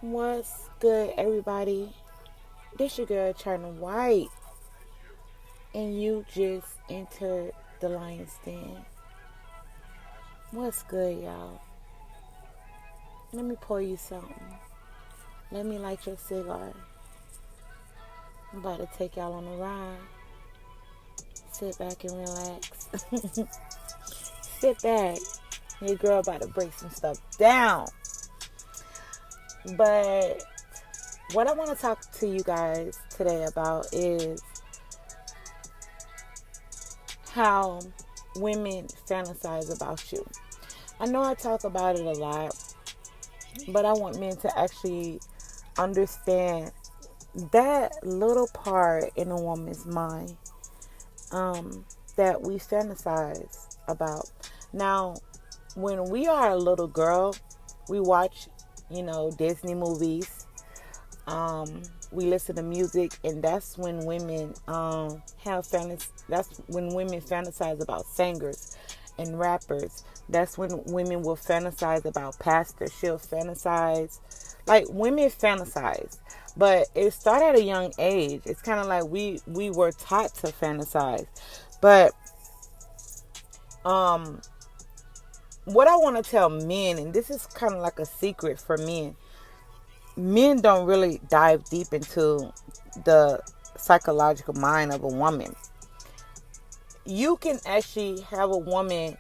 What's good, everybody? This your girl, China White, and you just entered the Lion's Den. What's good, y'all? Let me pour you something. Let me light your cigar. I'm about to take y'all on a ride. Sit back and relax. Sit back. Your girl about to break some stuff down. But what I want to talk to you guys today about is how women fantasize about you. I know I talk about it a lot, but I want men to actually understand that little part in a woman's mind that we fantasize about. Now, when we are a little girl, we watch, Disney movies. We listen to music, and that's when women have fantasy. That's when women fantasize about singers and rappers. That's when women will fantasize about pastors. She'll fantasize, like women fantasize, but it started at a young age. It's kind of like we were taught to fantasize, but what I want to tell men, and this is kind of like a secret for men don't really dive deep into the psychological mind of a woman. You can actually have a woman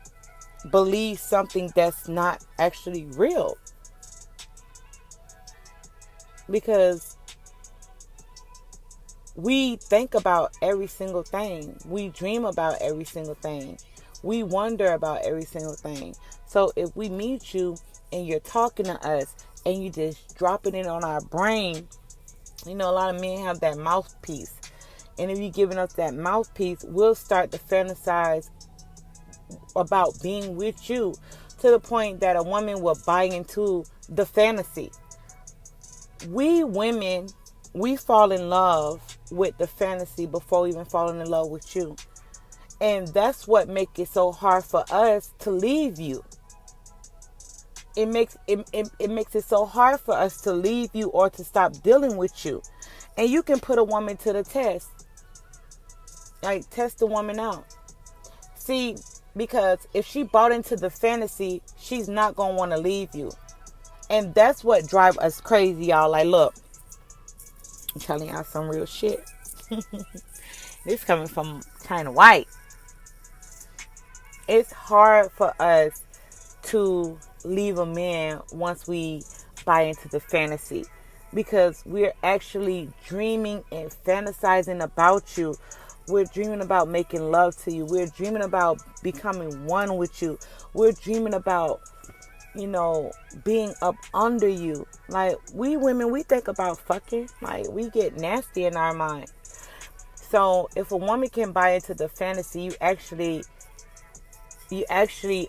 believe something that's not actually real, because we think about every single thing. We dream about every single thing. We wonder about every single thing. So if we meet you and you're talking to us and you just dropping it on our brain, a lot of men have that mouthpiece. And if you're giving us that mouthpiece, we'll start to fantasize about being with you, to the point that a woman will buy into the fantasy. We women, we fall in love with the fantasy before even falling in love with you. And that's what makes it so hard for us to leave you. It makes it so hard for us to leave you or to stop dealing with you. And you can put a woman to the test. Like, test the woman out. See, because if she bought into the fantasy, she's not going to want to leave you. And that's what drives us crazy, y'all. Like, look, I'm telling y'all some real shit. This coming from China White. It's hard for us to leave a man once we buy into the fantasy, because we're actually dreaming and fantasizing about you. We're dreaming about making love to you. We're dreaming about becoming one with you. We're dreaming about, being up under you. Like, we women, we think about fucking. Like, we get nasty in our mind. So if a woman can buy into the fantasy, you actually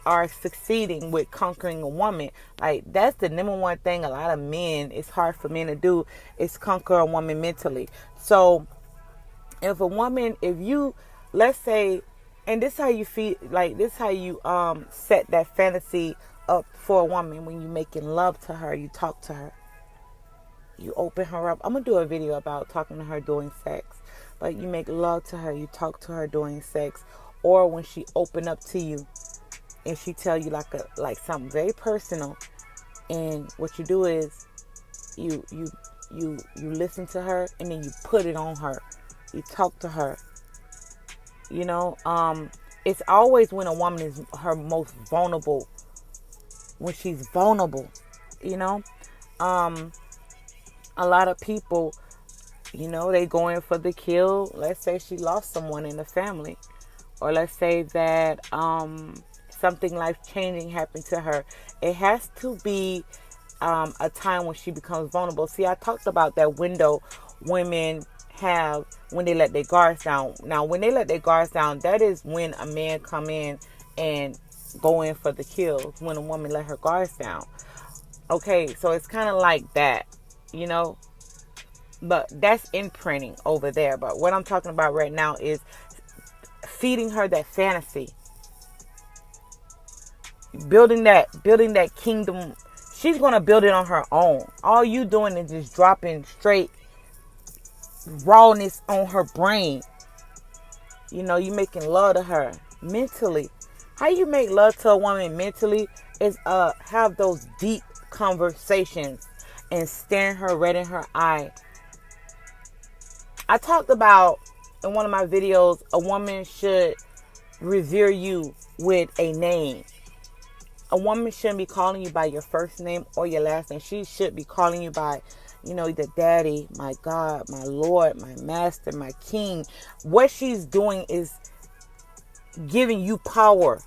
are succeeding with conquering a woman. Like, that's the number one thing a lot of men, it's hard for men to do, is conquer a woman mentally. So if you, let's say, and this is how you feel, like, this is how you set that fantasy up for a woman. When you're making love to her, you talk to her, you open her up. I'm gonna do a video about talking to her during sex, but you make love to her, you talk to her during sex, or when she open up to you and she tell you like something very personal. And what you do is you listen to her, and then you put it on her. You talk to her. It's always when a woman is her most vulnerable, when she's vulnerable. A lot of people, they go in for the kill. Let's say she lost someone in the family, or let's say that something life-changing happened to her. It has to be a time when she becomes vulnerable. See, I talked about that window women have when they let their guards down. Now, when they let their guards down, that is when a man come in and go in for the kills, when a woman let her guards down. Okay, so it's kind of like that, but that's imprinting over there. But what I'm talking about right now is feeding her that fantasy, building that kingdom she's going to build it on her own. All you doing is just dropping straight rawness on her brain. You know, you making love to her mentally. How you make love to a woman mentally is have those deep conversations and staring her right in her eye. I talked about in one of my videos, a woman should revere you with a name. A woman shouldn't be calling you by your first name or your last name. She should be calling you by, you know, either daddy, my God, my Lord, my master, my king. What she's doing is giving you power.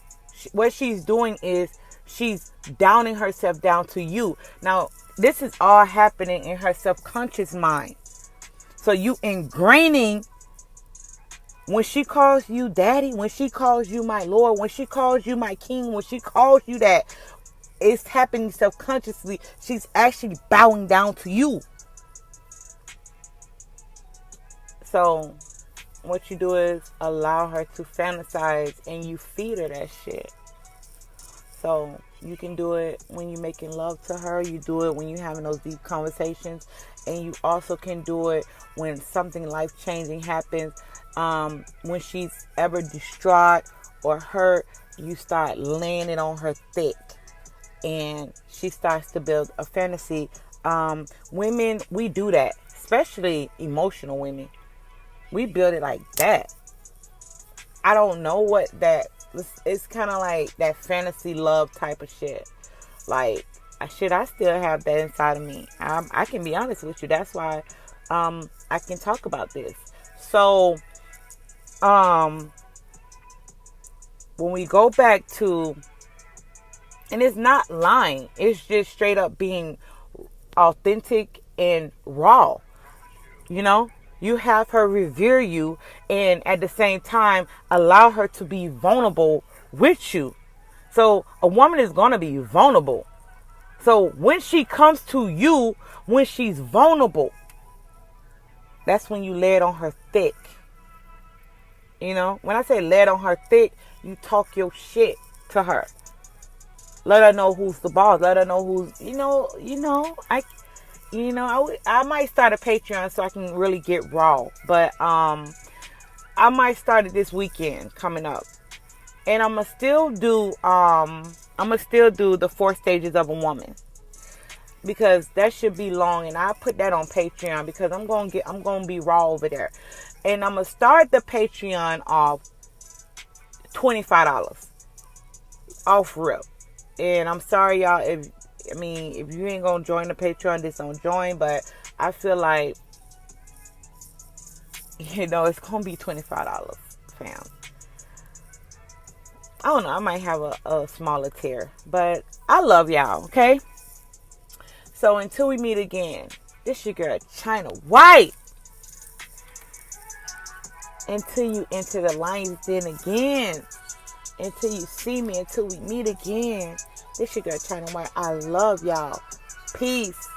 What she's doing is she's downing herself down to you. Now, this is all happening in her subconscious mind. So you ingraining, when she calls you daddy, when she calls you my Lord, when she calls you my king, when she calls you that, it's happening subconsciously. She's actually bowing down to you. So what you do is allow her to fantasize and you feed her that shit. So you can do it when you're making love to her. You do it when you're having those deep conversations. And you also can do it when something life-changing happens. When she's ever distraught or hurt, you start laying it on her thick. And she starts to build a fantasy. Women, we do that. Especially emotional women. We build it like that. I don't know what that... It's kind of like that fantasy love type of shit. Like, I still have that inside of me. I can be honest with you. That's why I can talk about this. So, when we go back to, and it's not lying, it's just straight up being authentic and raw. You know, you have her revere you and at the same time allow her to be vulnerable with you. So a woman is going to be vulnerable. So when she comes to you, when she's vulnerable, that's when you lay it on her thick. You know, when I say lay it on her thick, you talk your shit to her. Let her know who's the boss. Let her know who's, I might start a Patreon so I can really get raw. But I might start it this weekend coming up. And I'm gonna still do the 4 stages of a woman. Because that should be long, and I put that on Patreon because I'm gonna be raw over there. And I'm gonna start the Patreon off $25 off rip. And I'm sorry y'all if you ain't gonna join the Patreon, just don't join. But I feel like, it's gonna be $25, fam. I don't know, I might have a smaller tier, but I love y'all, okay? So until we meet again, this your girl China White. Until you enter the lion's den again, until you see me, until we meet again, this your girl China White. I love y'all. Peace.